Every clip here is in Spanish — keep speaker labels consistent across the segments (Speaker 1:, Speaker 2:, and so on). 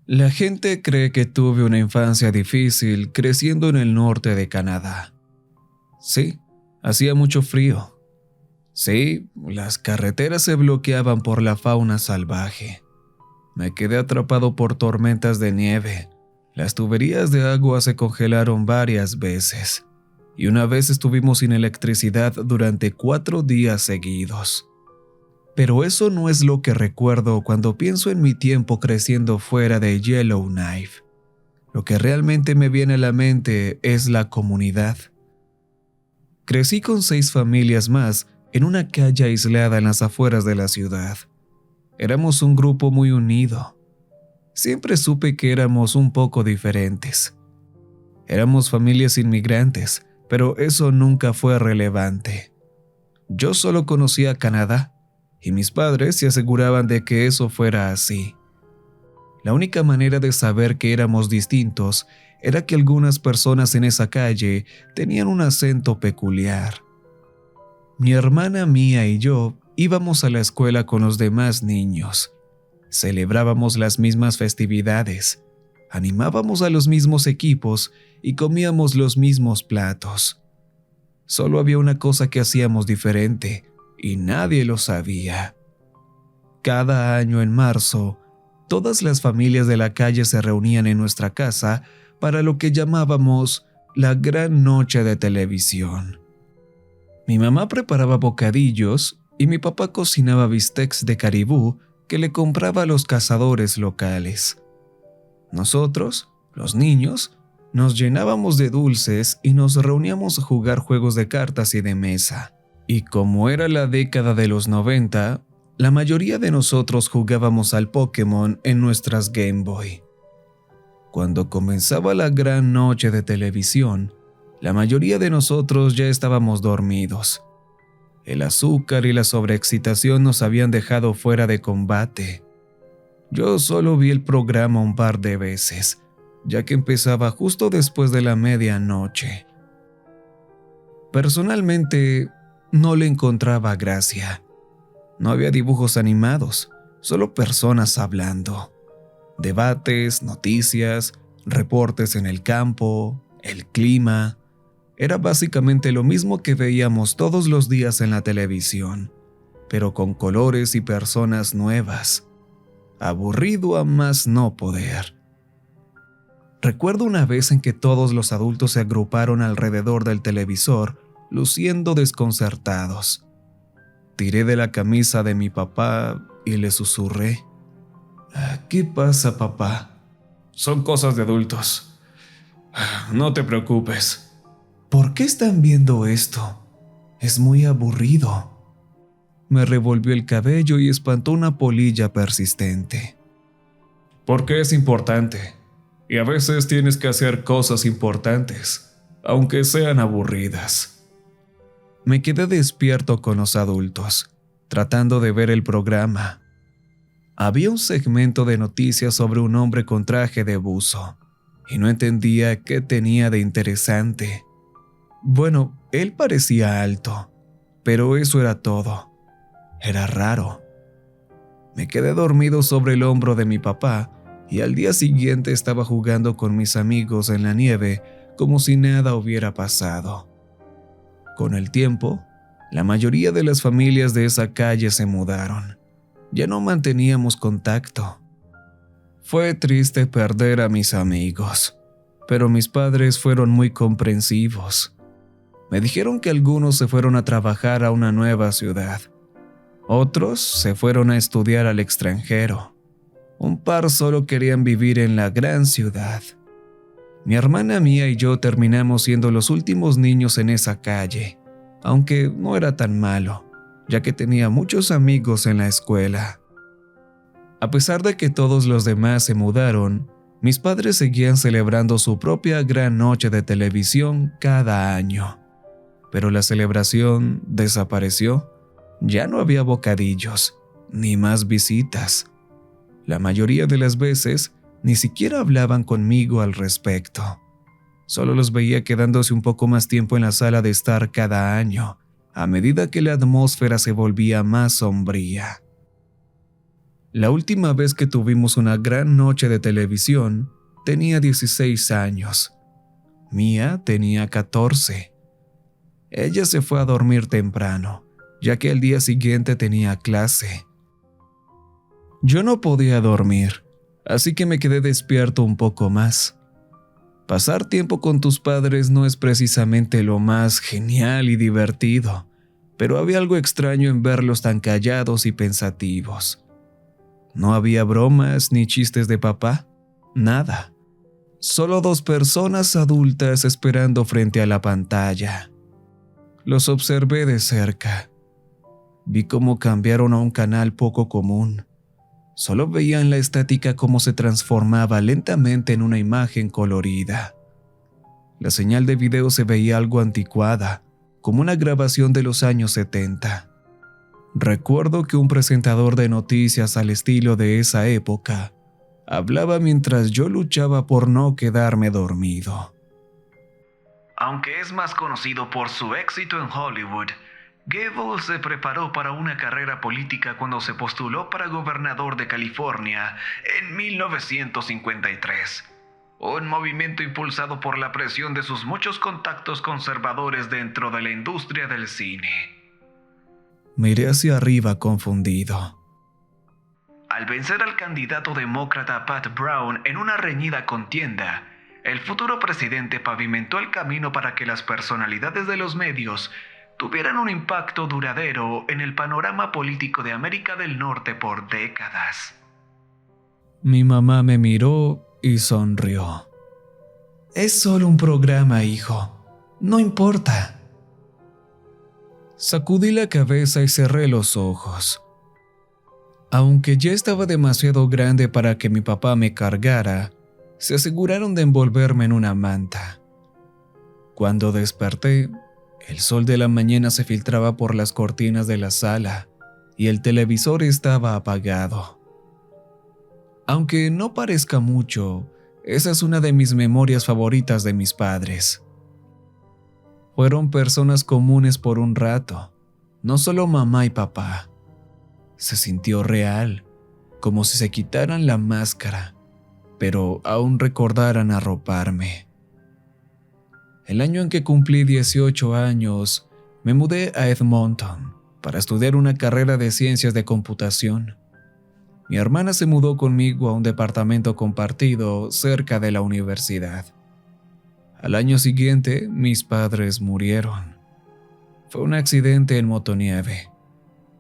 Speaker 1: La gente cree que tuve una infancia difícil creciendo en el norte de Canadá. Sí, hacía mucho frío. Sí, las carreteras se bloqueaban por la fauna salvaje. Me quedé atrapado por tormentas de nieve. Las tuberías de agua se congelaron varias veces. Y una vez estuvimos sin electricidad durante 4 días seguidos. Pero eso no es lo que recuerdo cuando pienso en mi tiempo creciendo fuera de Yellowknife. Lo que realmente me viene a la mente es la comunidad. Crecí con 6 familias más en una calle aislada en las afueras de la ciudad. Éramos un grupo muy unido. Siempre supe que éramos un poco diferentes. Éramos familias inmigrantes, pero eso nunca fue relevante. Yo solo conocía Canadá, y mis padres se aseguraban de que eso fuera así. La única manera de saber que éramos distintos era que algunas personas en esa calle tenían un acento peculiar. Mi hermana Mía y yo íbamos a la escuela con los demás niños. Celebrábamos las mismas festividades, animábamos a los mismos equipos y comíamos los mismos platos. Solo había una cosa que hacíamos diferente, y nadie lo sabía. Cada año en marzo, todas las familias de la calle se reunían en nuestra casa para lo que llamábamos la gran noche de televisión. Mi mamá preparaba bocadillos y mi papá cocinaba bistecs de caribú que le compraba a los cazadores locales. Nosotros, los niños, nos llenábamos de dulces y nos reuníamos a jugar juegos de cartas y de mesa. Y como era la década de los 90, la mayoría de nosotros jugábamos al Pokémon en nuestras Game Boy. Cuando comenzaba la gran noche de televisión, la mayoría de nosotros ya estábamos dormidos. El azúcar y la sobreexcitación nos habían dejado fuera de combate. Yo solo vi el programa un par de veces, ya que empezaba justo después de la medianoche. Personalmente, no le encontraba gracia. No había dibujos animados, solo personas hablando. Debates, noticias, reportes en el campo, el clima. Era básicamente lo mismo que veíamos todos los días en la televisión, pero con colores y personas nuevas. Aburrido a más no poder. Recuerdo una vez en que todos los adultos se agruparon alrededor del televisor, luciendo desconcertados. Tiré de la camisa de mi papá y le susurré: ¿Qué pasa, papá? Son cosas de adultos. No te preocupes. ¿Por qué están viendo esto? Es muy aburrido. Me revolvió el cabello y espantó una polilla persistente. Porque es importante, y a veces tienes que hacer cosas importantes, aunque sean aburridas. Me quedé despierto con los adultos, tratando de ver el programa. Había un segmento de noticias sobre un hombre con traje de buzo, y no entendía qué tenía de interesante. Bueno, él parecía alto, pero eso era todo. Era raro. Me quedé dormido sobre el hombro de mi papá, y al día siguiente estaba jugando con mis amigos en la nieve como si nada hubiera pasado. Con el tiempo, la mayoría de las familias de esa calle se mudaron. Ya no manteníamos contacto. Fue triste perder a mis amigos, pero mis padres fueron muy comprensivos. Me dijeron que algunos se fueron a trabajar a una nueva ciudad. Otros se fueron a estudiar al extranjero. Un par solo querían vivir en la gran ciudad. Mi hermana Mía y yo terminamos siendo los últimos niños en esa calle, aunque no era tan malo, ya que tenía muchos amigos en la escuela. A pesar de que todos los demás se mudaron, mis padres seguían celebrando su propia gran noche de televisión cada año. Pero la celebración desapareció. Ya no había bocadillos, ni más visitas. La mayoría de las veces, ni siquiera hablaban conmigo al respecto. Solo los veía quedándose un poco más tiempo en la sala de estar cada año, a medida que la atmósfera se volvía más sombría. La última vez que tuvimos una gran noche de televisión, tenía 16 años. Mía tenía 14. Ella se fue a dormir temprano, ya que al día siguiente tenía clase. Yo no podía dormir, así que me quedé despierto un poco más. Pasar tiempo con tus padres no es precisamente lo más genial y divertido, pero había algo extraño en verlos tan callados y pensativos. No había bromas ni chistes de papá, nada. Solo dos personas adultas esperando frente a la pantalla. Los observé de cerca. Vi cómo cambiaron a un canal poco común. Solo veían la estática cómo se transformaba lentamente en una imagen colorida. La señal de video se veía algo anticuada, como una grabación de los años 70. Recuerdo que un presentador de noticias al estilo de esa época hablaba mientras yo luchaba por no quedarme dormido. Aunque es más conocido por su éxito en Hollywood, Gable se preparó para una carrera política cuando se postuló para gobernador de California en 1953, un movimiento impulsado por la presión de sus muchos contactos conservadores dentro de la industria del cine. Miré hacia arriba confundido. Al vencer al candidato demócrata Pat Brown en una reñida contienda, el futuro presidente pavimentó el camino para que las personalidades de los medios tuvieran un impacto duradero en el panorama político de América del Norte por décadas. Mi mamá me miró y sonrió. Es solo un programa, hijo. No importa. Sacudí la cabeza y cerré los ojos. Aunque ya estaba demasiado grande para que mi papá me cargara, se aseguraron de envolverme en una manta. Cuando desperté, el sol de la mañana se filtraba por las cortinas de la sala y el televisor estaba apagado. Aunque no parezca mucho, esa es una de mis memorias favoritas de mis padres. Fueron personas comunes por un rato, no solo mamá y papá. Se sintió real, como si se quitaran la máscara, pero aún recordaran arroparme. El año en que cumplí 18 años, me mudé a Edmonton para estudiar una carrera de ciencias de computación. Mi hermana se mudó conmigo a un departamento compartido cerca de la universidad. Al año siguiente, mis padres murieron. Fue un accidente en motonieve.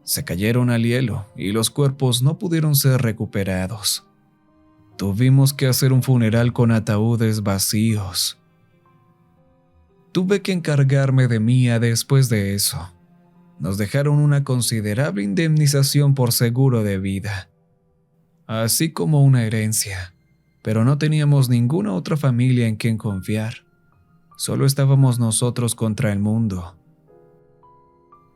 Speaker 1: Se cayeron al hielo y los cuerpos no pudieron ser recuperados. Tuvimos que hacer un funeral con ataúdes vacíos. Tuve que encargarme de Mía después de eso. Nos dejaron una considerable indemnización por seguro de vida, así como una herencia, pero no teníamos ninguna otra familia en quien confiar. Solo estábamos nosotros contra el mundo.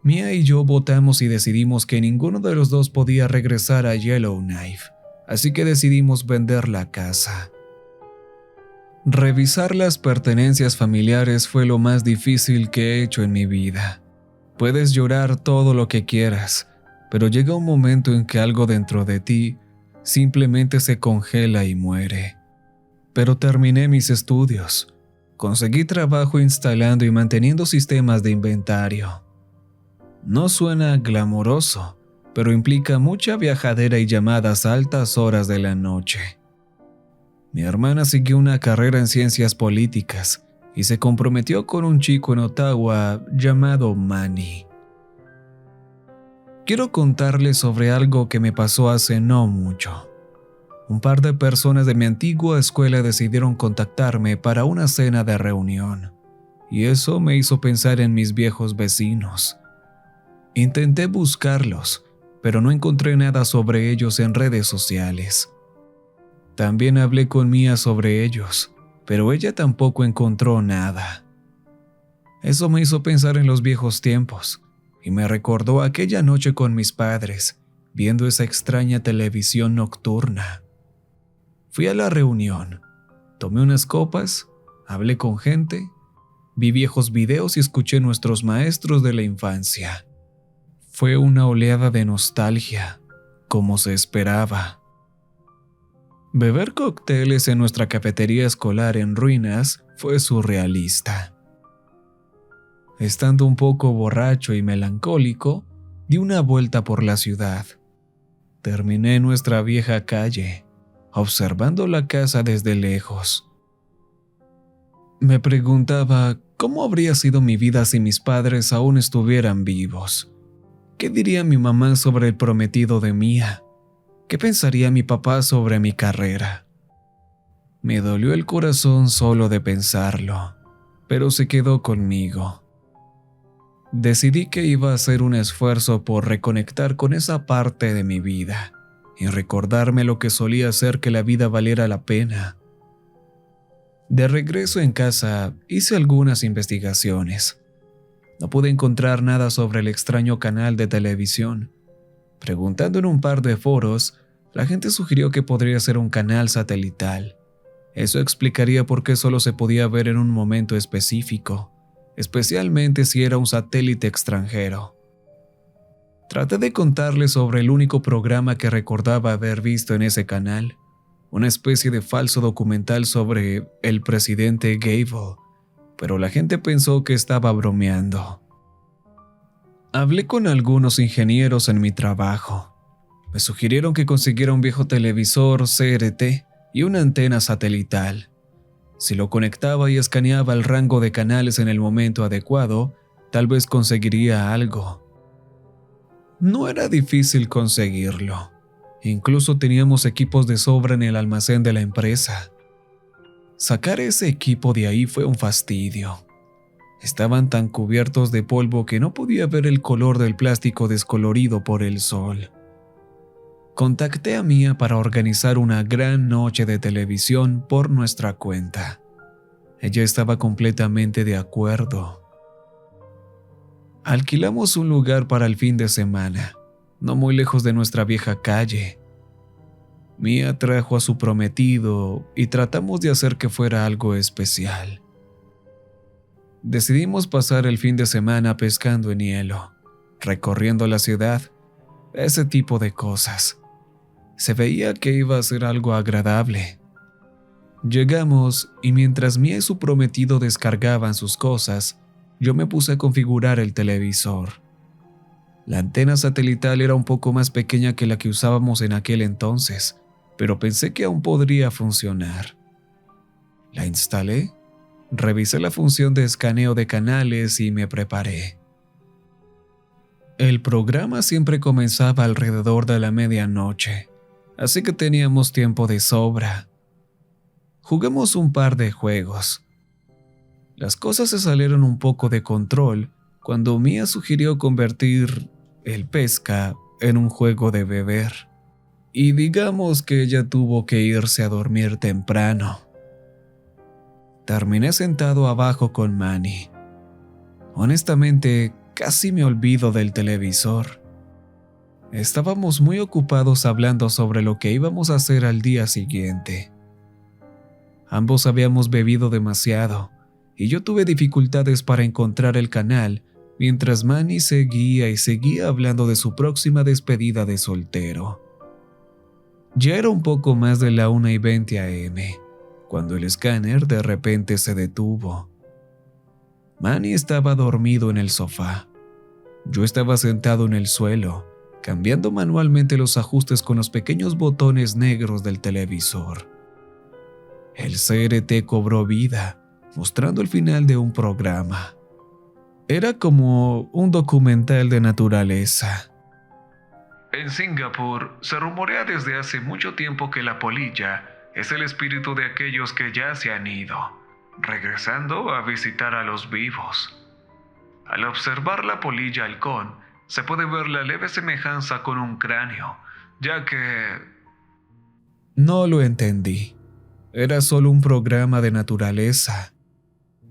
Speaker 1: Mía y yo votamos y decidimos que ninguno de los dos podía regresar a Yellowknife, así que decidimos vender la casa. Revisar las pertenencias familiares fue lo más difícil que he hecho en mi vida. Puedes llorar todo lo que quieras, pero llega un momento en que algo dentro de ti simplemente se congela y muere. Pero terminé mis estudios. Conseguí trabajo instalando y manteniendo sistemas de inventario. No suena glamoroso, pero implica mucha viajadera y llamadas a altas horas de la noche. Mi hermana siguió una carrera en ciencias políticas y se comprometió con un chico en Ottawa llamado Manny. Quiero contarles sobre algo que me pasó hace no mucho. Un par de personas de mi antigua escuela decidieron contactarme para una cena de reunión, y eso me hizo pensar en mis viejos vecinos. Intenté buscarlos, pero no encontré nada sobre ellos en redes sociales. También hablé con Mía sobre ellos, pero ella tampoco encontró nada. Eso me hizo pensar en los viejos tiempos y me recordó aquella noche con mis padres, viendo esa extraña televisión nocturna. Fui a la reunión, tomé unas copas, hablé con gente, vi viejos videos y escuché nuestros maestros de la infancia. Fue una oleada de nostalgia. como se esperaba. Beber cócteles en nuestra cafetería escolar en ruinas fue surrealista. Estando un poco borracho y melancólico, di una vuelta por la ciudad. Terminé en nuestra vieja calle, observando la casa desde lejos. Me preguntaba cómo habría sido mi vida si mis padres aún estuvieran vivos. ¿Qué diría mi mamá sobre el prometido de Mia? ¿Qué pensaría mi papá sobre mi carrera? Me dolió el corazón solo de pensarlo, pero se quedó conmigo. Decidí que iba a hacer un esfuerzo por reconectar con esa parte de mi vida y recordarme lo que solía hacer que la vida valiera la pena. De regreso en casa, hice algunas investigaciones. No pude encontrar nada sobre el extraño canal de televisión. Preguntando en un par de foros, la gente sugirió que podría ser un canal satelital. Eso explicaría por qué solo se podía ver en un momento específico, especialmente si era un satélite extranjero. Traté de contarles sobre el único programa que recordaba haber visto en ese canal, una especie de falso documental sobre el presidente Gable, pero la gente pensó que estaba bromeando. Hablé con algunos ingenieros en mi trabajo. Me sugirieron que consiguiera un viejo televisor CRT y una antena satelital. Si lo conectaba y escaneaba el rango de canales en el momento adecuado, tal vez conseguiría algo. No era difícil conseguirlo. Incluso teníamos equipos de sobra en el almacén de la empresa. Sacar ese equipo de ahí fue un fastidio. Estaban tan cubiertos de polvo que no podía ver el color del plástico descolorido por el sol. Contacté a Mia para organizar una gran noche de televisión por nuestra cuenta. Ella estaba completamente de acuerdo. Alquilamos un lugar para el fin de semana, no muy lejos de nuestra vieja calle. Mia trajo a su prometido y tratamos de hacer que fuera algo especial. Decidimos pasar el fin de semana pescando en hielo, recorriendo la ciudad, ese tipo de cosas. Se veía que iba a ser algo agradable. Llegamos y mientras Mia y su prometido descargaban sus cosas, yo me puse a configurar el televisor. La antena satelital era un poco más pequeña que la que usábamos en aquel entonces, pero pensé que aún podría funcionar. La instalé, revisé la función de escaneo de canales y me preparé. El programa siempre comenzaba alrededor de la medianoche, así que teníamos tiempo de sobra. Jugamos un par de juegos. Las cosas se salieron un poco de control cuando Mia sugirió convertir el pesca en un juego de beber. Y digamos que ella tuvo que irse a dormir temprano. Terminé sentado abajo con Manny. Honestamente, casi me olvido del televisor. Estábamos muy ocupados hablando sobre lo que íbamos a hacer al día siguiente. Ambos habíamos bebido demasiado, y yo tuve dificultades para encontrar el canal, mientras Manny seguía hablando de su próxima despedida de soltero. Ya era un poco más de la 1:20 a.m., cuando el escáner de repente se detuvo. Manny estaba dormido en el sofá. Yo estaba sentado en el suelo, cambiando manualmente los ajustes con los pequeños botones negros del televisor. El CRT cobró vida, mostrando el final de un programa. Era como un documental de naturaleza. En Singapur se rumorea desde hace mucho tiempo que la polilla es el espíritu de aquellos que ya se han ido, regresando a visitar a los vivos. Al observar la polilla halcón, se puede ver la leve semejanza con un cráneo, ya que... No lo entendí. Era solo un programa de naturaleza.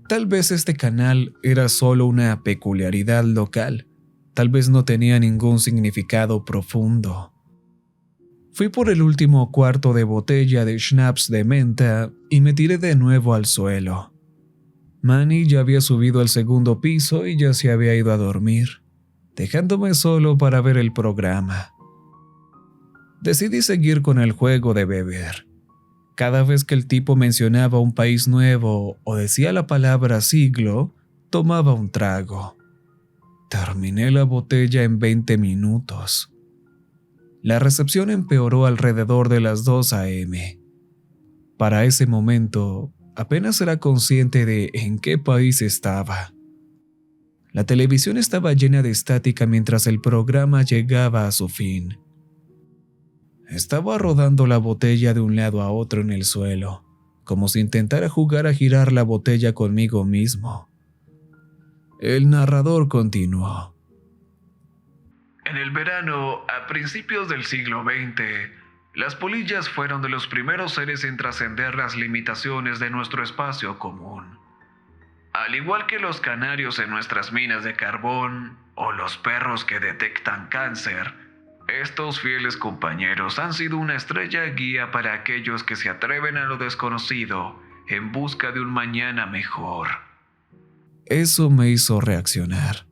Speaker 1: Tal vez este canal era solo una peculiaridad local. Tal vez no tenía ningún significado profundo. Fui por el último cuarto de botella de schnapps de menta y me tiré de nuevo al suelo. Manny ya había subido al segundo piso y ya se había ido a dormir, dejándome solo para ver el programa. Decidí seguir con el juego de beber. Cada vez que el tipo mencionaba un país nuevo o decía la palabra siglo, tomaba un trago. Terminé la botella en 20 minutos. La recepción empeoró alrededor de las 2 a.m. Para ese momento, apenas era consciente de en qué país estaba. La televisión estaba llena de estática mientras el programa llegaba a su fin. Estaba rodando la botella de un lado a otro en el suelo, como si intentara jugar a girar la botella conmigo mismo. El narrador continuó. En el verano, a principios del siglo XX, las polillas fueron de los primeros seres en trascender las limitaciones de nuestro espacio común. Al igual que los canarios en nuestras minas de carbón o los perros que detectan cáncer, estos fieles compañeros han sido una estrella guía para aquellos que se atreven a lo desconocido en busca de un mañana mejor. Eso me hizo reaccionar.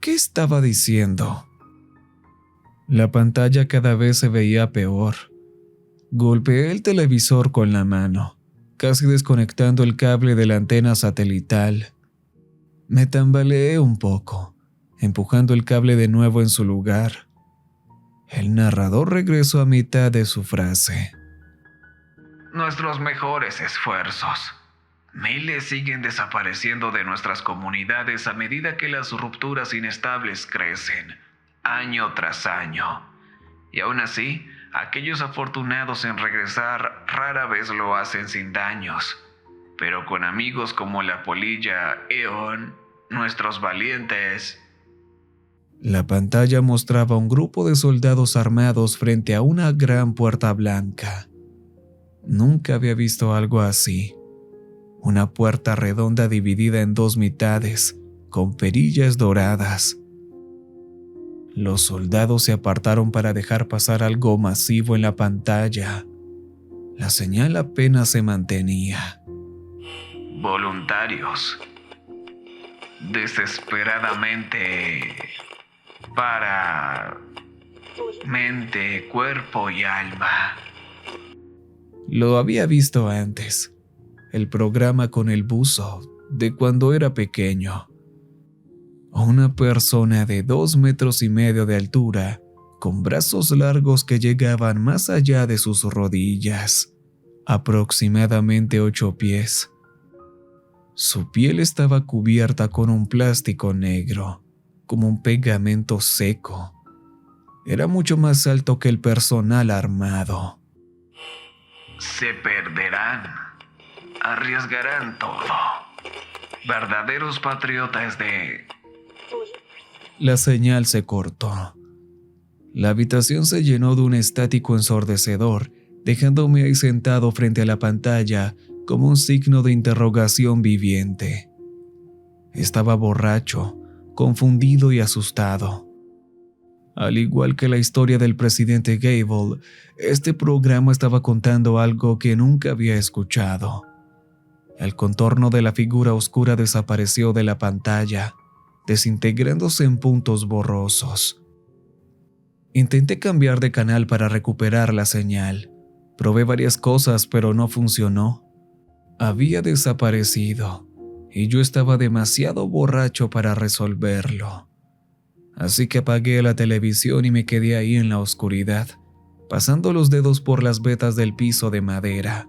Speaker 1: ¿Qué estaba diciendo? La pantalla cada vez se veía peor. Golpeé el televisor con la mano, casi desconectando el cable de la antena satelital. Me tambaleé un poco, empujando el cable de nuevo en su lugar. El narrador regresó a mitad de su frase. Nuestros mejores esfuerzos. Miles siguen desapareciendo de nuestras comunidades a medida que las rupturas inestables crecen, año tras año. Y aún así, aquellos afortunados en regresar rara vez lo hacen sin daños. Pero con amigos como la polilla Eon, nuestros valientes. La pantalla mostraba un grupo de soldados armados frente a una gran puerta blanca. Nunca había visto algo así. Una puerta redonda dividida en dos mitades, con perillas doradas. Los soldados se apartaron para dejar pasar algo masivo en la pantalla. La señal apenas se mantenía. Voluntarios. Desesperadamente. Para mente, cuerpo y alma. Lo había visto antes. El programa con el buzo de cuando era pequeño. Una persona de 2,5 metros de altura, con brazos largos que llegaban más allá de sus rodillas, aproximadamente 8 pies. Su piel estaba cubierta con un plástico negro, como un pegamento seco. Era mucho más alto que el personal armado. Se perderán, arriesgarán todo. Verdaderos patriotas de... La señal se cortó. La habitación se llenó de un estático ensordecedor, dejándome ahí sentado frente a la pantalla como un signo de interrogación viviente. Estaba borracho, confundido y asustado. Al igual que la historia del presidente Gable, este programa estaba contando algo que nunca había escuchado. El contorno de la figura oscura desapareció de la pantalla, desintegrándose en puntos borrosos. Intenté cambiar de canal para recuperar la señal. Probé varias cosas, pero no funcionó. Había desaparecido, y yo estaba demasiado borracho para resolverlo. Así que apagué la televisión y me quedé ahí en la oscuridad, pasando los dedos por las vetas del piso de madera,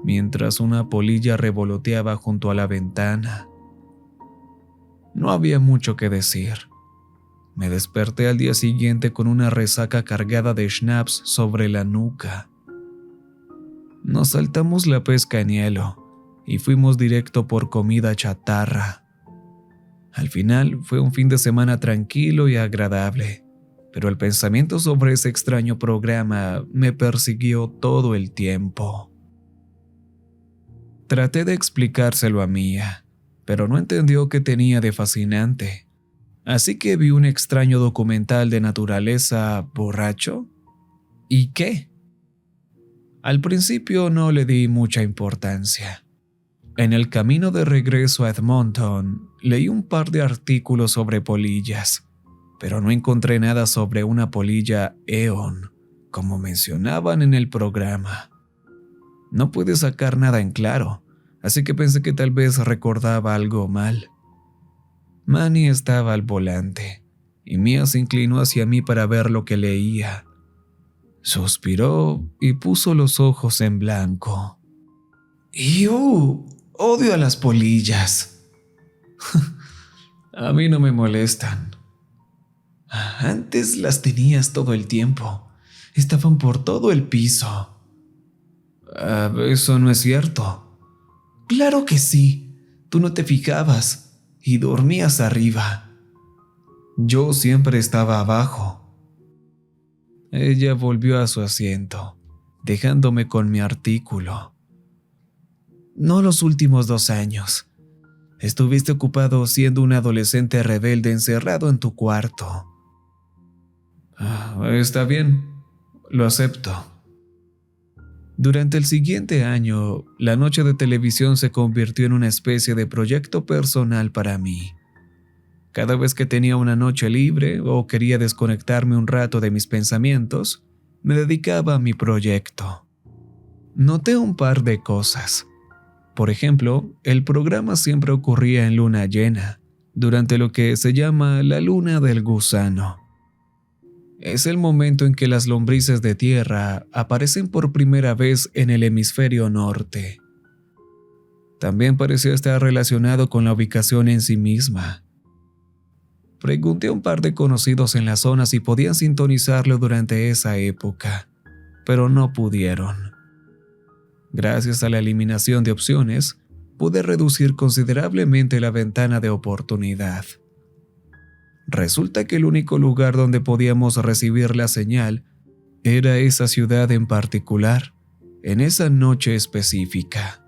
Speaker 1: mientras una polilla revoloteaba junto a la ventana. No había mucho que decir. Me desperté al día siguiente con una resaca cargada de schnapps sobre la nuca. Nos saltamos la pesca en hielo y fuimos directo por comida chatarra. Al final fue un fin de semana tranquilo y agradable, pero el pensamiento sobre ese extraño programa me persiguió todo el tiempo. Traté de explicárselo a Mia, pero no entendió qué tenía de fascinante. Así que vi un extraño documental de naturaleza borracho. ¿Y qué? Al principio no le di mucha importancia. En el camino de regreso a Edmonton, leí un par de artículos sobre polillas, pero no encontré nada sobre una polilla Eon, como mencionaban en el programa. No pude sacar nada en claro, así que pensé que tal vez recordaba algo mal. Manny estaba al volante, y Mia se inclinó hacia mí para ver lo que leía. Suspiró y puso los ojos en blanco. ¡Iu! Odio a las polillas. A mí no me molestan. Antes las tenías todo el tiempo. Estaban por todo el piso. Eso no es cierto. Claro que sí. Tú no te fijabas y dormías arriba. Yo siempre estaba abajo. Ella volvió a su asiento, dejándome con mi artículo. No los últimos 2 años. Estuviste ocupado siendo un adolescente rebelde encerrado en tu cuarto. Está bien, lo acepto. Durante el siguiente año, la noche de televisión se convirtió en una especie de proyecto personal para mí. Cada vez que tenía una noche libre o quería desconectarme un rato de mis pensamientos, me dedicaba a mi proyecto. Noté un par de cosas. Por ejemplo, el programa siempre ocurría en luna llena, durante lo que se llama la luna del gusano. Es el momento en que las lombrices de tierra aparecen por primera vez en el hemisferio norte. También parecía estar relacionado con la ubicación en sí misma. Pregunté a un par de conocidos en la zona si podían sintonizarlo durante esa época, pero no pudieron. Gracias a la eliminación de opciones, pude reducir considerablemente la ventana de oportunidad. Resulta que el único lugar donde podíamos recibir la señal era esa ciudad en particular, en esa noche específica.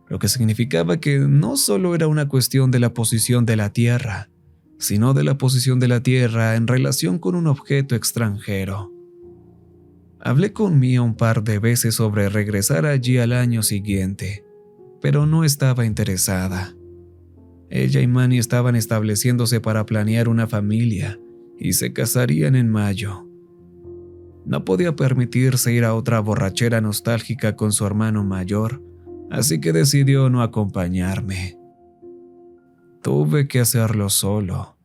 Speaker 1: Lo que significaba que no solo era una cuestión de la posición de la Tierra, sino de la posición de la Tierra en relación con un objeto extranjero. Hablé con Mia un par de veces sobre regresar allí al año siguiente, pero no estaba interesada. Ella y Manny estaban estableciéndose para planear una familia y se casarían en mayo. No podía permitirse ir a otra borrachera nostálgica con su hermano mayor, así que decidió no acompañarme. Tuve que hacerlo solo.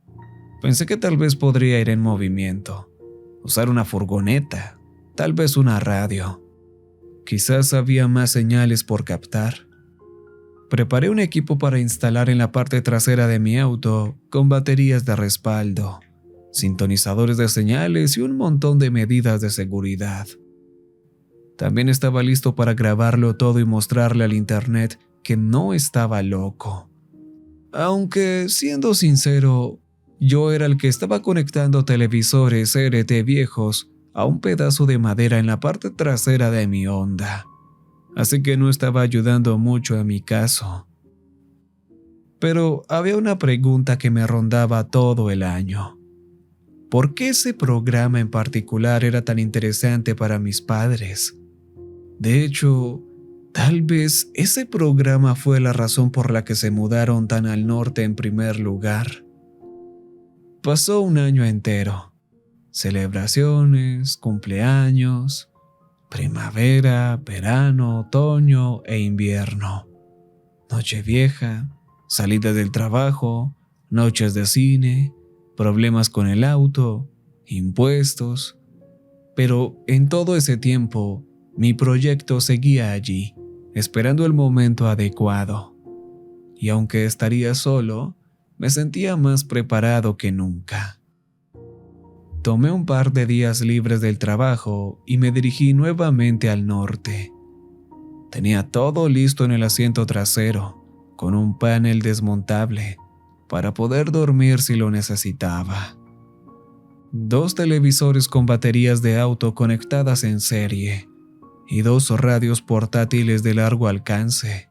Speaker 1: Pensé que tal vez podría ir en movimiento, usar una furgoneta, tal vez una radio. Quizás había más señales por captar. Preparé un equipo para instalar en la parte trasera de mi auto con baterías de respaldo, sintonizadores de señales y un montón de medidas de seguridad. También estaba listo para grabarlo todo y mostrarle al internet que no estaba loco. Aunque, siendo sincero, yo era el que estaba conectando televisores RT viejos a un pedazo de madera en la parte trasera de mi Honda, así que no estaba ayudando mucho a mi caso. Pero había una pregunta que me rondaba todo el año. ¿Por qué ese programa en particular era tan interesante para mis padres? De hecho, tal vez ese programa fue la razón por la que se mudaron tan al norte en primer lugar. Pasó un año entero. Celebraciones, cumpleaños, primavera, verano, otoño e invierno. Nochevieja, salida del trabajo, noches de cine, problemas con el auto, impuestos. Pero en todo ese tiempo, mi proyecto seguía allí, esperando el momento adecuado. Y aunque estaría solo, me sentía más preparado que nunca. Tomé un par de días libres del trabajo y me dirigí nuevamente al norte. Tenía todo listo en el asiento trasero, con un panel desmontable, para poder dormir si lo necesitaba. 2 televisores con baterías de auto conectadas en serie y 2 radios portátiles de largo alcance.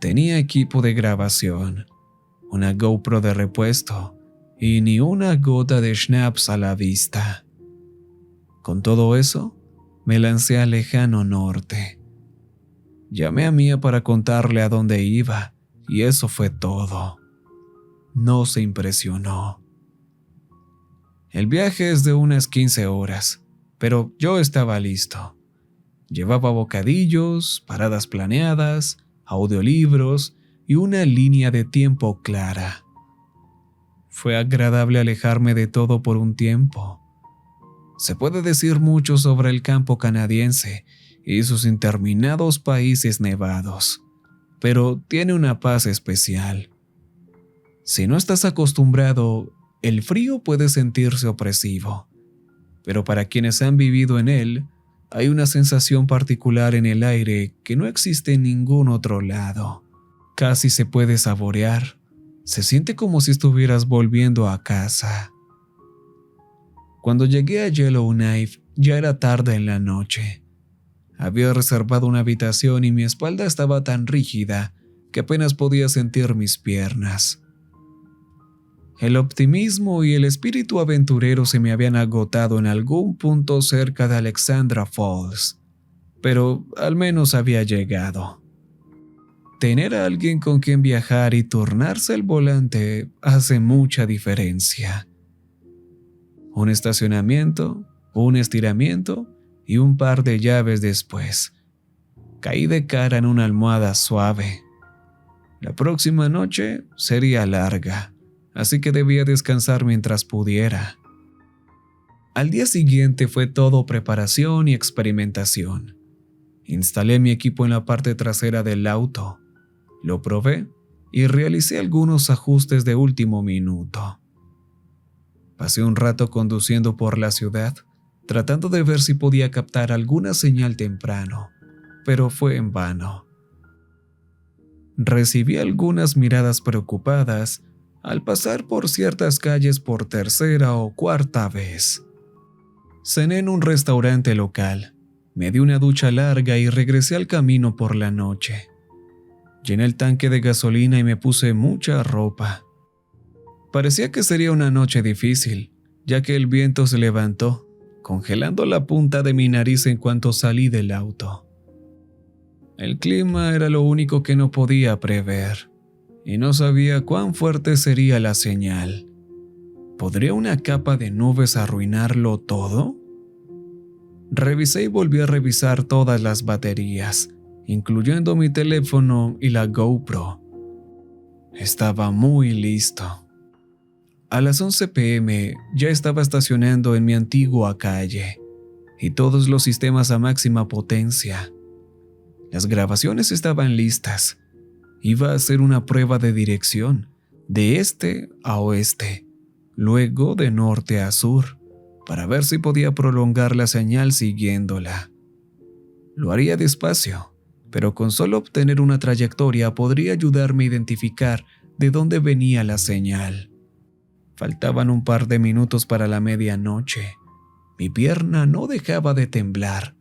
Speaker 1: Tenía equipo de grabación, una GoPro de repuesto y ni una gota de schnapps a la vista. Con todo eso, me lancé al lejano norte. Llamé a Mia para contarle a dónde iba y eso fue todo. No se impresionó. El viaje es de unas 15 horas, pero yo estaba listo. Llevaba bocadillos, paradas planeadas, audiolibros y una línea de tiempo clara. Fue agradable alejarme de todo por un tiempo. Se puede decir mucho sobre el campo canadiense y sus interminados países nevados, pero tiene una paz especial. Si no estás acostumbrado, el frío puede sentirse opresivo, pero para quienes han vivido en él, hay una sensación particular en el aire que no existe en ningún otro lado. Casi se puede saborear. Se siente como si estuvieras volviendo a casa. Cuando llegué a Yellowknife, ya era tarde en la noche. Había reservado una habitación y mi espalda estaba tan rígida que apenas podía sentir mis piernas. El optimismo y el espíritu aventurero se me habían agotado en algún punto cerca de Alexandra Falls, pero al menos había llegado. Tener a alguien con quien viajar y turnarse el volante hace mucha diferencia. Un estacionamiento, un estiramiento y un par de llaves después. Caí de cara en una almohada suave. La próxima noche sería larga, así que debía descansar mientras pudiera. Al día siguiente fue todo preparación y experimentación. Instalé mi equipo en la parte trasera del auto, lo probé y realicé algunos ajustes de último minuto. Pasé un rato conduciendo por la ciudad, tratando de ver si podía captar alguna señal temprano, pero fue en vano. Recibí algunas miradas preocupadas al pasar por ciertas calles por tercera o cuarta vez. Cené en un restaurante local, me di una ducha larga y regresé al camino por la noche. Llené el tanque de gasolina y me puse mucha ropa. Parecía que sería una noche difícil, ya que el viento se levantó, congelando la punta de mi nariz en cuanto salí del auto. El clima era lo único que no podía prever, y no sabía cuán fuerte sería la señal. ¿Podría una capa de nubes arruinarlo todo? Revisé y volví a revisar todas las baterías, incluyendo mi teléfono y la GoPro. Estaba muy listo. A las 11 p.m. ya estaba estacionando en mi antigua calle, y todos los sistemas a máxima potencia. Las grabaciones estaban listas. Iba a hacer una prueba de dirección, de este a oeste, luego de norte a sur, para ver si podía prolongar la señal siguiéndola. Lo haría despacio, pero con solo obtener una trayectoria podría ayudarme a identificar de dónde venía la señal. Faltaban un par de minutos para la medianoche. Mi pierna no dejaba de temblar,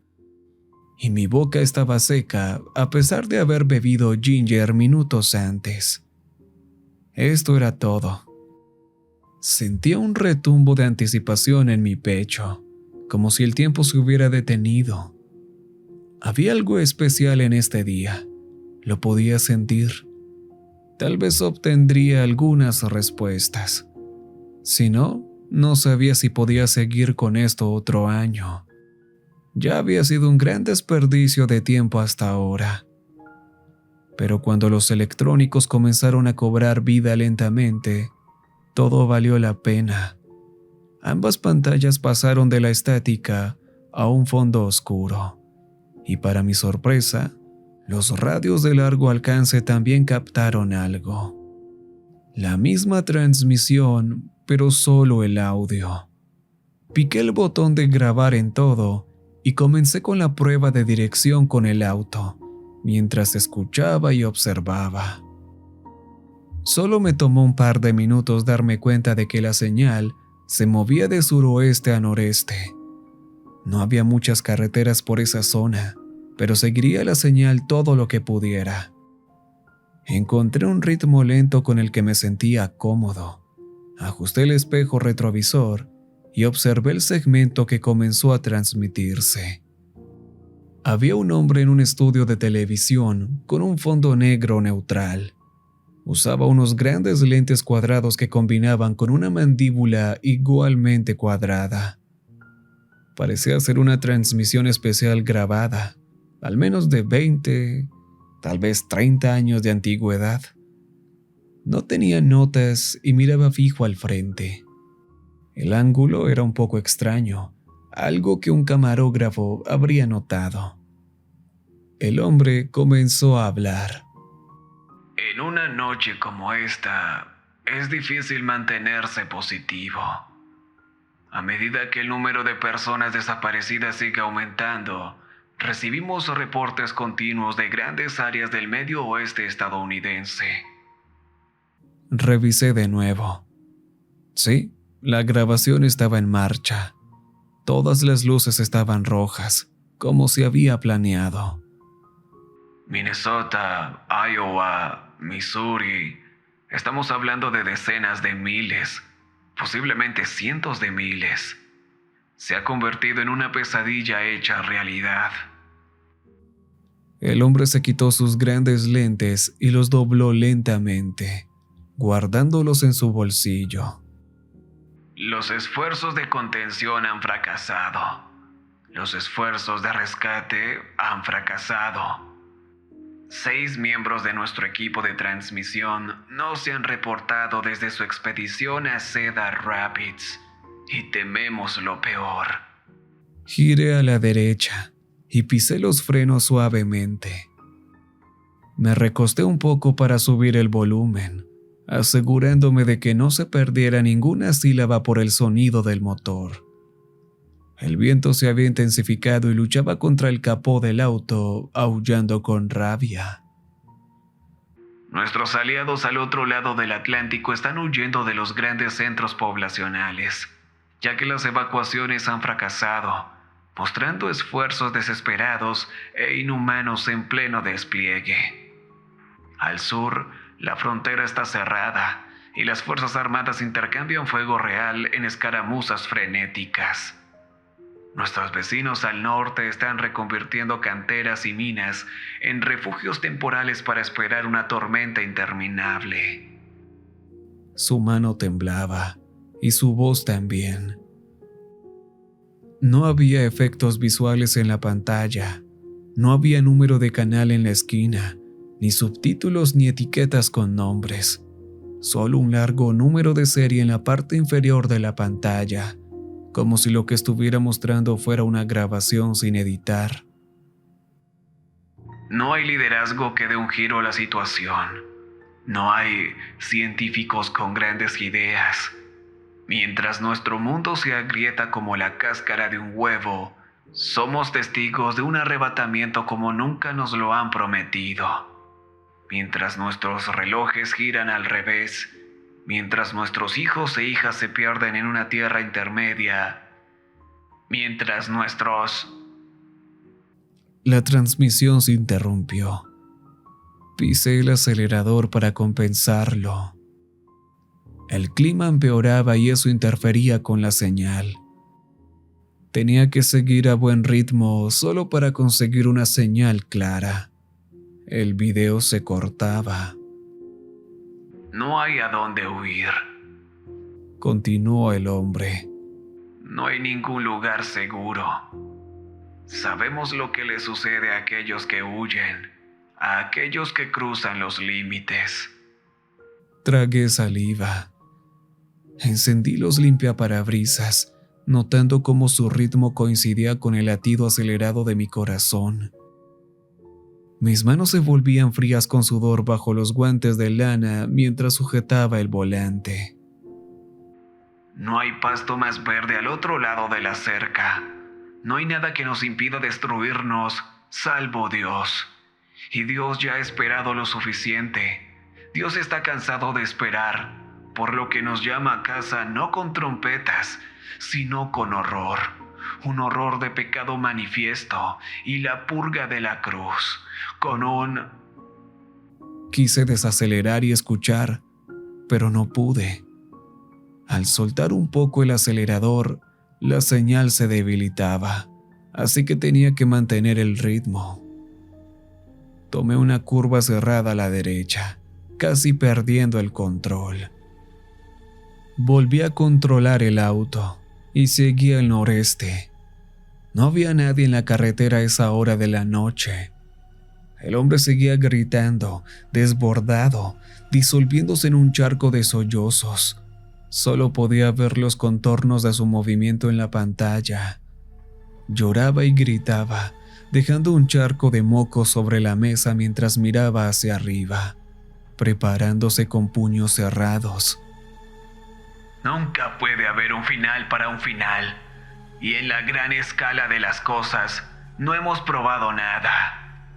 Speaker 1: y mi boca estaba seca a pesar de haber bebido ginger minutos antes. Esto era todo. Sentía un retumbo de anticipación en mi pecho, como si el tiempo se hubiera detenido. Había algo especial en este día. Lo podía sentir. Tal vez obtendría algunas respuestas. Si no, no sabía si podía seguir con esto otro año. Ya había sido un gran desperdicio de tiempo hasta ahora. Pero cuando los electrónicos comenzaron a cobrar vida lentamente, todo valió la pena. Ambas pantallas pasaron de la estática a un fondo oscuro, y para mi sorpresa, los radios de largo alcance también captaron algo. La misma transmisión, pero solo el audio. Piqué el botón de grabar en todo y comencé con la prueba de dirección con el auto, mientras escuchaba y observaba. Solo me tomó un par de minutos darme cuenta de que la señal se movía de suroeste a noreste. No había muchas carreteras por esa zona, pero seguiría la señal todo lo que pudiera. Encontré un ritmo lento con el que me sentía cómodo. Ajusté el espejo retrovisor y observé el segmento que comenzó a transmitirse. Había un hombre en un estudio de televisión con un fondo negro neutral. Usaba unos grandes lentes cuadrados que combinaban con una mandíbula igualmente cuadrada. Parecía ser una transmisión especial grabada, al menos de 20, tal vez 30 años de antigüedad. No tenía notas y miraba fijo al frente. El ángulo era un poco extraño, algo que un camarógrafo habría notado. El hombre comenzó a hablar.
Speaker 2: En una noche como esta, es difícil mantenerse positivo. A medida que el número de personas desaparecidas sigue aumentando, recibimos reportes continuos de grandes áreas del medio oeste estadounidense.
Speaker 1: Revisé de nuevo. Sí, la grabación estaba en marcha. Todas las luces estaban rojas, como se había planeado.
Speaker 2: Minnesota, Iowa, Missouri. Estamos hablando de decenas de miles, posiblemente cientos de miles. Se ha convertido en una pesadilla hecha realidad.
Speaker 1: El hombre se quitó sus grandes lentes y los dobló lentamente, guardándolos en su bolsillo.
Speaker 2: Los esfuerzos de contención han fracasado. Los esfuerzos de rescate han fracasado. 6 miembros de nuestro equipo de transmisión no se han reportado desde su expedición a Cedar Rapids y tememos lo peor.
Speaker 1: Giré a la derecha y pisé los frenos suavemente. Me recosté un poco para subir el volumen, asegurándome de que no se perdiera ninguna sílaba por el sonido del motor. El viento se había intensificado y luchaba contra el capó del auto, aullando con rabia.
Speaker 2: Nuestros aliados al otro lado del Atlántico están huyendo de los grandes centros poblacionales, ya que las evacuaciones han fracasado, mostrando esfuerzos desesperados e inhumanos en pleno despliegue. Al sur, la frontera está cerrada y las Fuerzas Armadas intercambian fuego real en escaramuzas frenéticas. Nuestros vecinos al norte están reconvirtiendo canteras y minas en refugios temporales para esperar una tormenta interminable.
Speaker 1: Su mano temblaba y su voz también. No había efectos visuales en la pantalla, no había número de canal en la esquina, ni subtítulos ni etiquetas con nombres. Solo un largo número de serie en la parte inferior de la pantalla, como si lo que estuviera mostrando fuera una grabación sin editar.
Speaker 2: No hay liderazgo que dé un giro a la situación. No hay científicos con grandes ideas. Mientras nuestro mundo se agrieta como la cáscara de un huevo, somos testigos de un arrebatamiento como nunca nos lo han prometido. Mientras nuestros relojes giran al revés, mientras nuestros hijos e hijas se pierden en una tierra intermedia, mientras nuestros...
Speaker 1: La transmisión se interrumpió. Pisé el acelerador para compensarlo. El clima empeoraba y eso interfería con la señal. Tenía que seguir a buen ritmo solo para conseguir una señal clara. El video se cortaba.
Speaker 2: No hay a dónde huir.
Speaker 1: Continuó el hombre.
Speaker 2: No hay ningún lugar seguro. Sabemos lo que le sucede a aquellos que huyen, a aquellos que cruzan los límites.
Speaker 1: Tragué saliva. Encendí los limpiaparabrisas, notando cómo su ritmo coincidía con el latido acelerado de mi corazón. Mis manos se volvían frías con sudor bajo los guantes de lana mientras sujetaba el volante.
Speaker 2: No hay pasto más verde al otro lado de la cerca. No hay nada que nos impida destruirnos, salvo Dios. Y Dios ya ha esperado lo suficiente. Dios está cansado de esperar, por lo que nos llama a casa no con trompetas, sino con horror. Un horror de pecado manifiesto y la purga de la cruz, con un...
Speaker 1: Quise desacelerar y escuchar, pero no pude. Al soltar un poco el acelerador, la señal se debilitaba, así que tenía que mantener el ritmo. Tomé una curva cerrada a la derecha, casi perdiendo el control. Volví a controlar el auto y seguí al noreste, No había nadie en la carretera a esa hora de la noche. El hombre seguía gritando, desbordado, disolviéndose en un charco de sollozos. Solo podía ver los contornos de su movimiento en la pantalla. Lloraba y gritaba, dejando un charco de moco sobre la mesa mientras miraba hacia arriba, preparándose con puños cerrados.
Speaker 2: Nunca puede haber un final para un final, y en la gran escala de las cosas no hemos probado nada.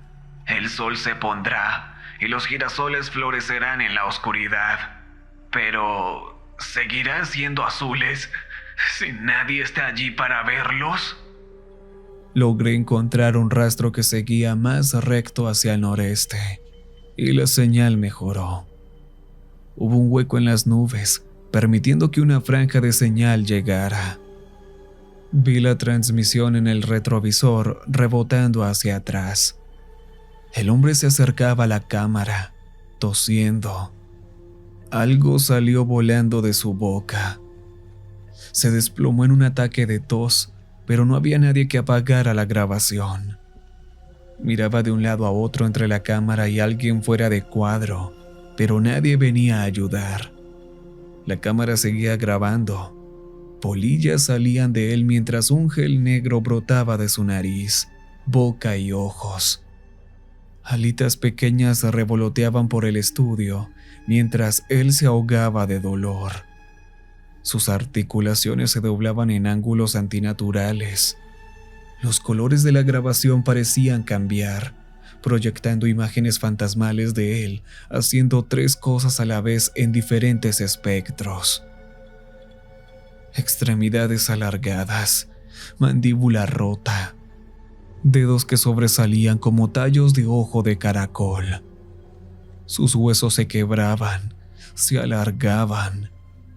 Speaker 2: El sol se pondrá y los girasoles florecerán en la oscuridad, pero ¿seguirán siendo azules si nadie está allí para verlos?
Speaker 1: Logré encontrar un rastro que seguía más recto hacia el noreste, y la señal mejoró. Hubo un hueco en las nubes, permitiendo que una franja de señal llegara. Vi la transmisión en el retrovisor rebotando hacia atrás. El hombre se acercaba a la cámara, tosiendo. Algo salió volando de su boca. Se desplomó en un ataque de tos, pero no había nadie que apagara la grabación. Miraba de un lado a otro entre la cámara y alguien fuera de cuadro, pero nadie venía a ayudar. La cámara seguía grabando. Polillas salían de él mientras un gel negro brotaba de su nariz, boca y ojos. Alitas pequeñas revoloteaban por el estudio mientras él se ahogaba de dolor. Sus articulaciones se doblaban en ángulos antinaturales. Los colores de la grabación parecían cambiar, proyectando imágenes fantasmales de él, haciendo 3 cosas a la vez en diferentes espectros. Extremidades alargadas, mandíbula rota, dedos que sobresalían como tallos de ojo de caracol. Sus huesos se quebraban, se alargaban,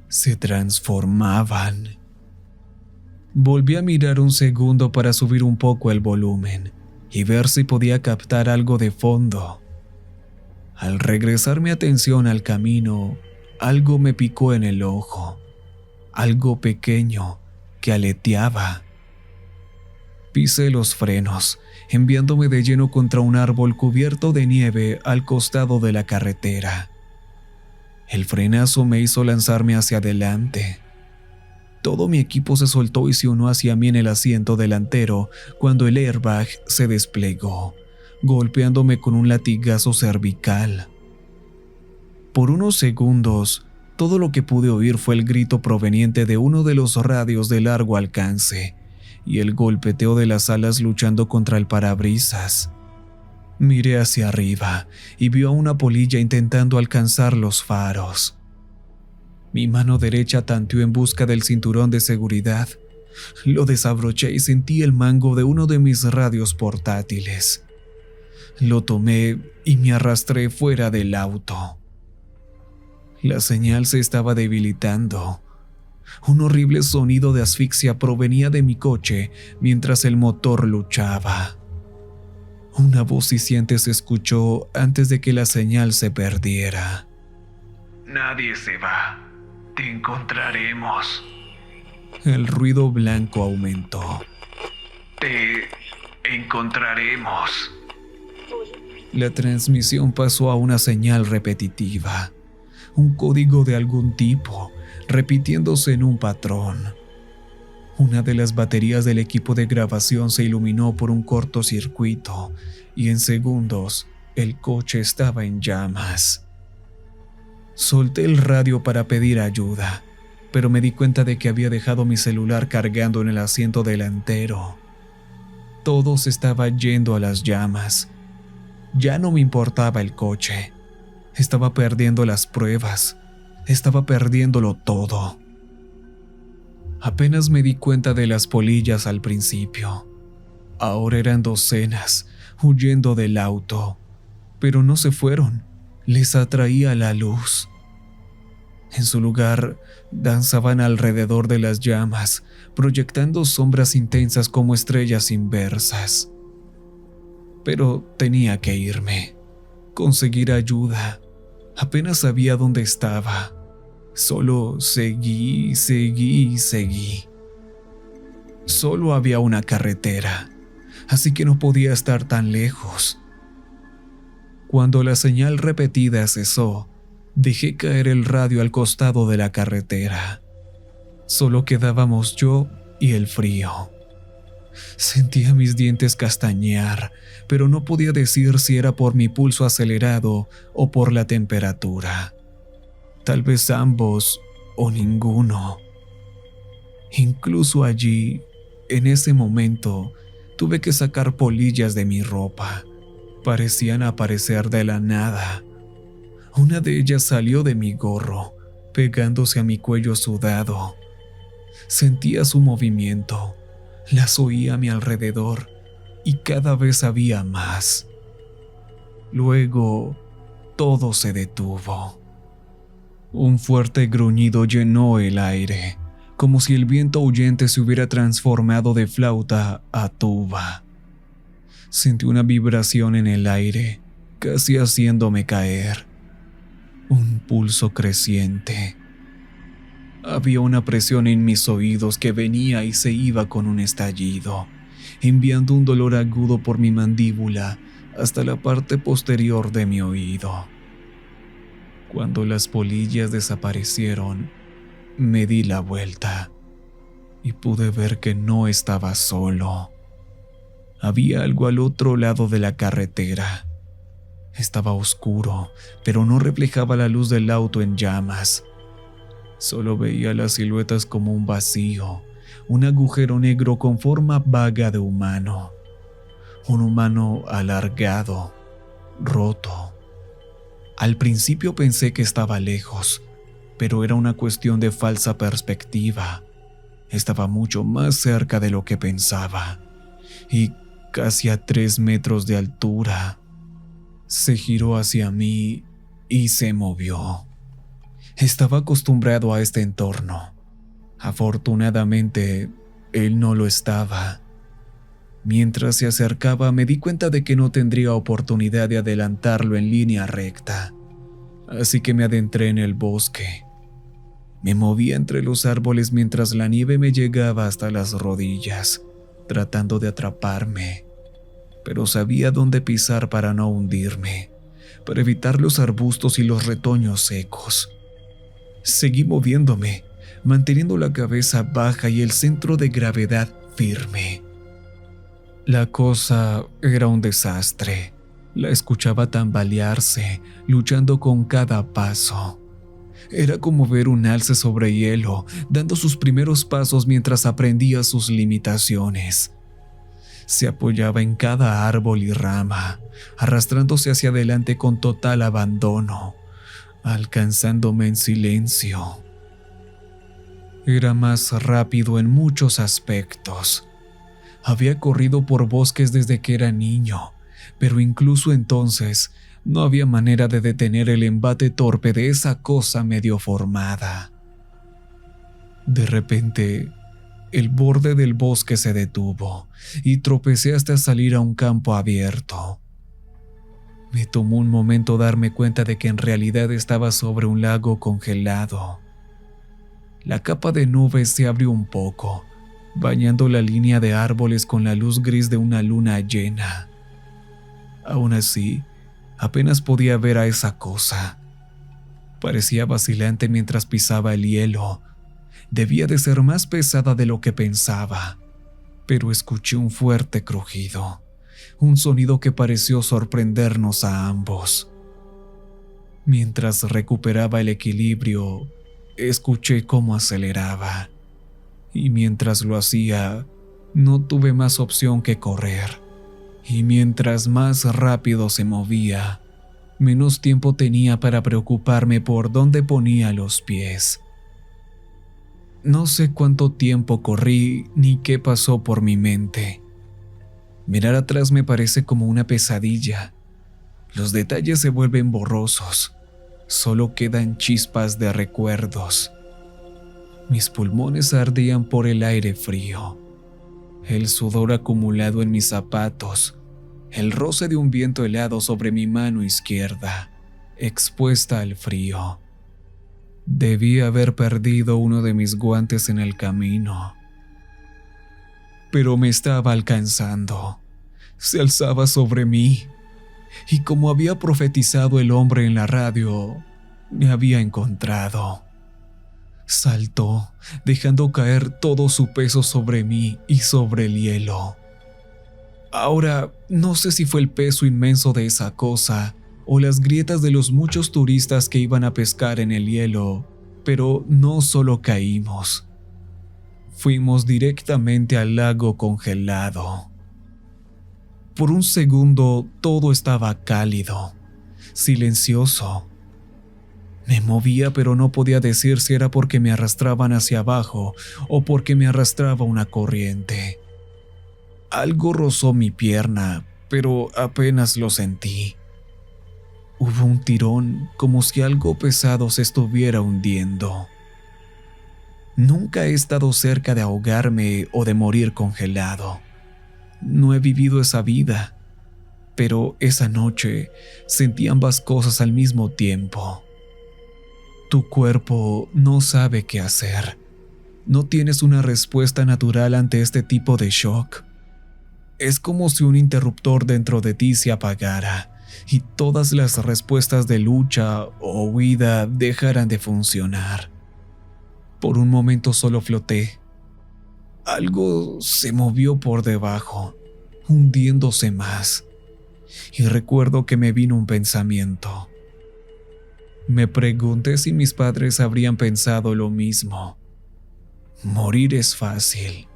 Speaker 1: se transformaban. Volví a mirar un segundo para subir un poco el volumen y ver si podía captar algo de fondo. Al regresar mi atención al camino, algo me picó en el ojo, algo pequeño que aleteaba. Pisé los frenos, enviándome de lleno contra un árbol cubierto de nieve al costado de la carretera. El frenazo me hizo lanzarme hacia adelante. Todo mi equipo se soltó y se unió hacia mí en el asiento delantero cuando el airbag se desplegó, golpeándome con un latigazo cervical. Por unos segundos, todo lo que pude oír fue el grito proveniente de uno de los radios de largo alcance y el golpeteo de las alas luchando contra el parabrisas. Miré hacia arriba y vi a una polilla intentando alcanzar los faros. Mi mano derecha tanteó en busca del cinturón de seguridad. Lo desabroché y sentí el mango de uno de mis radios portátiles. Lo tomé y me arrastré fuera del auto. La señal se estaba debilitando. Un horrible sonido de asfixia provenía de mi coche mientras el motor luchaba. Una voz hiciente se escuchó antes de que la señal se perdiera.
Speaker 2: Nadie se va. Te encontraremos.
Speaker 1: El ruido blanco aumentó.
Speaker 2: Te encontraremos.
Speaker 1: La transmisión pasó a una señal repetitiva, un código de algún tipo, repitiéndose en un patrón. Una de las baterías del equipo de grabación se iluminó por un cortocircuito y en segundos el coche estaba en llamas. Solté el radio para pedir ayuda, pero me di cuenta de que había dejado mi celular cargando en el asiento delantero. Todo se estaba yendo a las llamas. Ya no me importaba el coche. Estaba perdiendo las pruebas. Estaba perdiéndolo todo. Apenas me di cuenta de las polillas al principio. Ahora eran docenas, huyendo del auto. Pero no se fueron. Les atraía la luz. En su lugar, danzaban alrededor de las llamas, proyectando sombras intensas como estrellas inversas. Pero tenía que irme, conseguir ayuda. Apenas sabía dónde estaba. Solo seguí. Solo había una carretera, así que no podía estar tan lejos. Cuando la señal repetida cesó, dejé caer el radio al costado de la carretera. Solo quedábamos yo y el frío. Sentía mis dientes castañear, pero no podía decir si era por mi pulso acelerado o por la temperatura. Tal vez ambos o ninguno. Incluso allí, en ese momento, tuve que sacar polillas de mi ropa. Parecían aparecer de la nada. Una de ellas salió de mi gorro, pegándose a mi cuello sudado. Sentía su movimiento, las oía a mi alrededor y cada vez había más. Luego, todo se detuvo. Un fuerte gruñido llenó el aire, como si el viento ahuyente se hubiera transformado de flauta a tuba. Sentí una vibración en el aire, casi haciéndome caer. Un pulso creciente. Había una presión en mis oídos que venía y se iba con un estallido, enviando un dolor agudo por mi mandíbula hasta la parte posterior de mi oído. Cuando las polillas desaparecieron, me di la vuelta y pude ver que no estaba solo. Había algo al otro lado de la carretera. Estaba oscuro, pero no reflejaba la luz del auto en llamas. Solo veía las siluetas como un vacío, un agujero negro con forma vaga de humano. Un humano alargado, roto. Al principio pensé que estaba lejos, pero era una cuestión de falsa perspectiva. Estaba mucho más cerca de lo que pensaba, y casi a 3 metros de altura. Se giró hacia mí y se movió. Estaba acostumbrado a este entorno. Afortunadamente, él no lo estaba. Mientras se acercaba, me di cuenta de que no tendría oportunidad de adelantarlo en línea recta. Así que me adentré en el bosque. Me movía entre los árboles mientras la nieve me llegaba hasta las rodillas, tratando de atraparme. Pero sabía dónde pisar para no hundirme, para evitar los arbustos y los retoños secos. Seguí moviéndome, manteniendo la cabeza baja y el centro de gravedad firme. La cosa era un desastre. La escuchaba tambalearse, luchando con cada paso. Era como ver un alce sobre hielo, dando sus primeros pasos mientras aprendía sus limitaciones. Se apoyaba en cada árbol y rama, arrastrándose hacia adelante con total abandono, alcanzándome en silencio. Era más rápido en muchos aspectos. Había corrido por bosques desde que era niño, pero incluso entonces no había manera de detener el embate torpe de esa cosa medio formada. De repente, el borde del bosque se detuvo y tropecé hasta salir a un campo abierto. Me tomó un momento darme cuenta de que en realidad estaba sobre un lago congelado. La capa de nubes se abrió un poco, bañando la línea de árboles con la luz gris de una luna llena. Aún así, apenas podía ver a esa cosa. Parecía vacilante mientras pisaba el hielo. Debía de ser más pesada de lo que pensaba, pero escuché un fuerte crujido, un sonido que pareció sorprendernos a ambos. Mientras recuperaba el equilibrio, escuché cómo aceleraba, y mientras lo hacía, no tuve más opción que correr. Y mientras más rápido se movía, menos tiempo tenía para preocuparme por dónde ponía los pies. No sé cuánto tiempo corrí ni qué pasó por mi mente. Mirar atrás me parece como una pesadilla. Los detalles se vuelven borrosos. Solo quedan chispas de recuerdos. Mis pulmones ardían por el aire frío. El sudor acumulado en mis zapatos, el roce de un viento helado sobre mi mano izquierda, expuesta al frío. Debí haber perdido uno de mis guantes en el camino. pero me estaba alcanzando. Se alzaba sobre mí, y como había profetizado el hombre en la radio, me había encontrado. Saltó, dejando caer todo su peso sobre mí y sobre el hielo. Ahora, no sé si fue el peso inmenso de esa cosa o las grietas de los muchos turistas que iban a pescar en el hielo, pero no solo caímos. Fuimos directamente al lago congelado. Por un segundo todo estaba cálido, silencioso. Me movía, pero no podía decir si era porque me arrastraban hacia abajo o porque me arrastraba una corriente. Algo rozó mi pierna, pero apenas lo sentí. Hubo un tirón, como si algo pesado se estuviera hundiendo. Nunca he estado cerca de ahogarme o de morir congelado. No he vivido esa vida, pero esa noche sentí ambas cosas al mismo tiempo. Tu cuerpo no sabe qué hacer. No tienes una respuesta natural ante este tipo de shock. Es como si un interruptor dentro de ti se apagara y todas las respuestas de lucha o huida dejaran de funcionar. Por un momento solo floté. Algo se movió por debajo, hundiéndose más, y recuerdo que me vino un pensamiento. Me pregunté si mis padres habrían pensado lo mismo. Morir es fácil.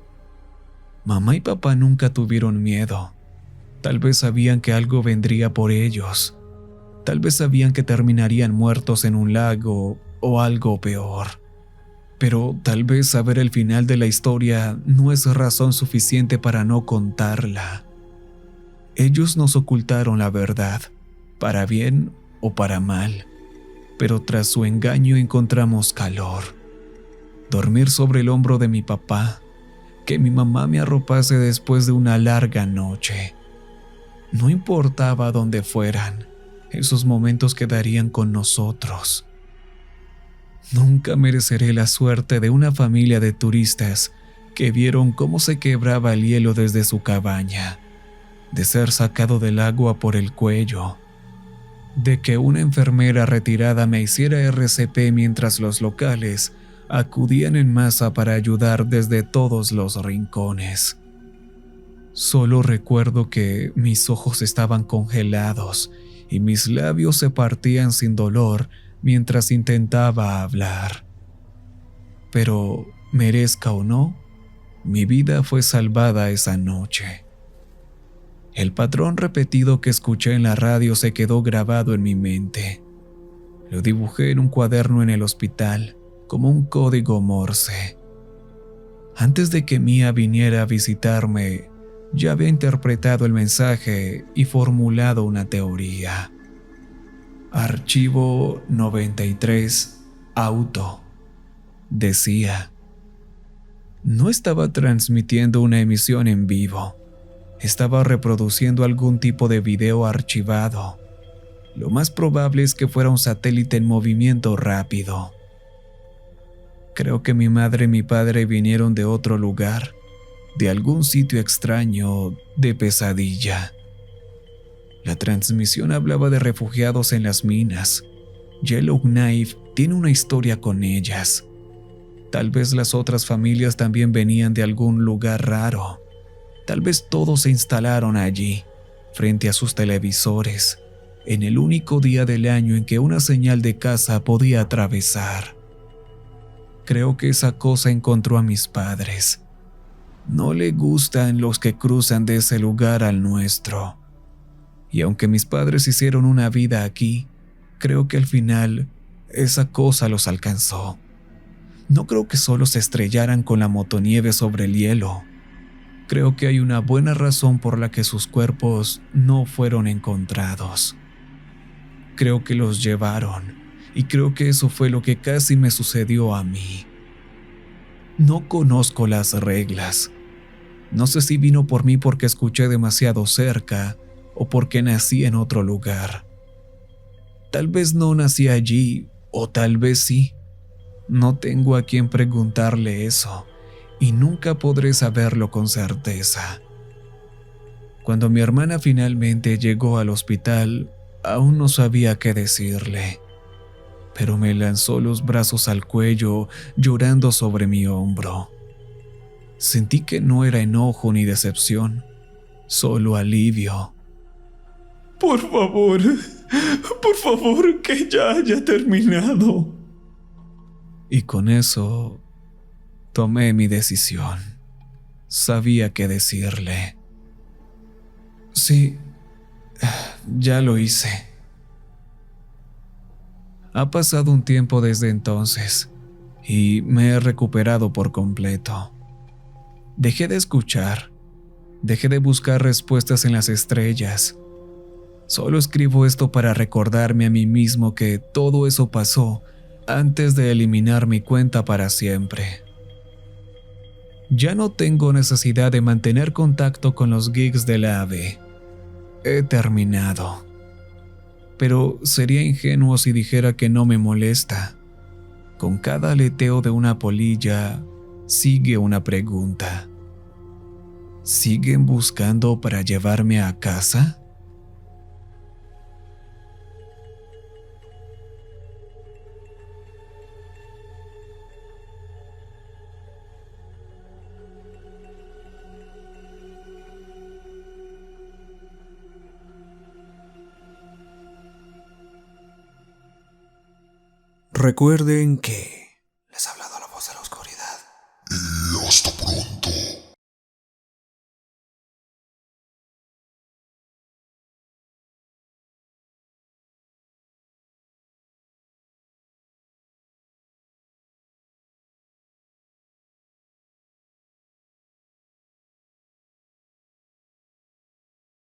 Speaker 1: Mamá y papá nunca tuvieron miedo. Tal vez sabían que algo vendría por ellos. Tal vez sabían que terminarían muertos en un lago o algo peor. Pero tal vez saber el final de la historia no es razón suficiente para no contarla. Ellos nos ocultaron la verdad, para bien o para mal. Pero tras su engaño encontramos calor. Dormir sobre el hombro de mi papá, que mi mamá me arropase después de una larga noche. No importaba dónde fueran, esos momentos quedarían con nosotros. Nunca mereceré la suerte de una familia de turistas que vieron cómo se quebraba el hielo desde su cabaña, de ser sacado del agua por el cuello, de que una enfermera retirada me hiciera RCP mientras los locales acudían en masa para ayudar desde todos los rincones. Solo recuerdo que mis ojos estaban congelados y mis labios se partían sin dolor mientras intentaba hablar. Pero, merezca o no, mi vida fue salvada esa noche. El patrón repetido que escuché en la radio se quedó grabado en mi mente. Lo dibujé en un cuaderno en el hospital, como un código Morse. Antes de que Mía viniera a visitarme, ya había interpretado el mensaje y formulado una teoría. Archivo 93, auto. Decía. No estaba transmitiendo una emisión en vivo. Estaba reproduciendo algún tipo de video archivado. Lo más probable es que fuera un satélite en movimiento rápido. Creo que mi madre y mi padre vinieron de otro lugar, de algún sitio extraño, de pesadilla. La transmisión hablaba de refugiados en las minas. Yellowknife tiene una historia con ellas. Tal vez las otras familias también venían de algún lugar raro. Tal vez todos se instalaron allí, frente a sus televisores, en el único día del año en que una señal de casa podía atravesar. Creo que esa cosa encontró a mis padres. No le gustan los que cruzan de ese lugar al nuestro. Y aunque mis padres hicieron una vida aquí, creo que al final esa cosa los alcanzó. No creo que solo se estrellaran con la motonieve sobre el hielo. Creo que hay una buena razón por la que sus cuerpos no fueron encontrados. Creo que los llevaron, y creo que eso fue lo que casi me sucedió a mí. No conozco las reglas. No sé si vino por mí porque escuché demasiado cerca o porque nací en otro lugar. Tal vez no nací allí, o tal vez sí. No tengo a quien preguntarle eso, y nunca podré saberlo con certeza. Cuando mi hermana finalmente llegó al hospital, aún no sabía qué decirle, pero me lanzó los brazos al cuello, llorando sobre mi hombro. Sentí que no era enojo ni decepción, solo alivio. Por favor, que ya haya terminado. Y con eso, tomé mi decisión. Sabía qué decirle. Sí, ya lo hice. Ha pasado un tiempo desde entonces y me he recuperado por completo. Dejé de escuchar, dejé de buscar respuestas en las estrellas. Solo escribo esto para recordarme a mí mismo que todo eso pasó antes de eliminar mi cuenta para siempre. Ya no tengo necesidad de mantener contacto con los geeks de la AVE. He terminado. Pero sería ingenuo si dijera que no me molesta. Con cada aleteo de una polilla, sigue una pregunta. ¿Siguen buscando para llevarme a casa?
Speaker 3: Recuerden que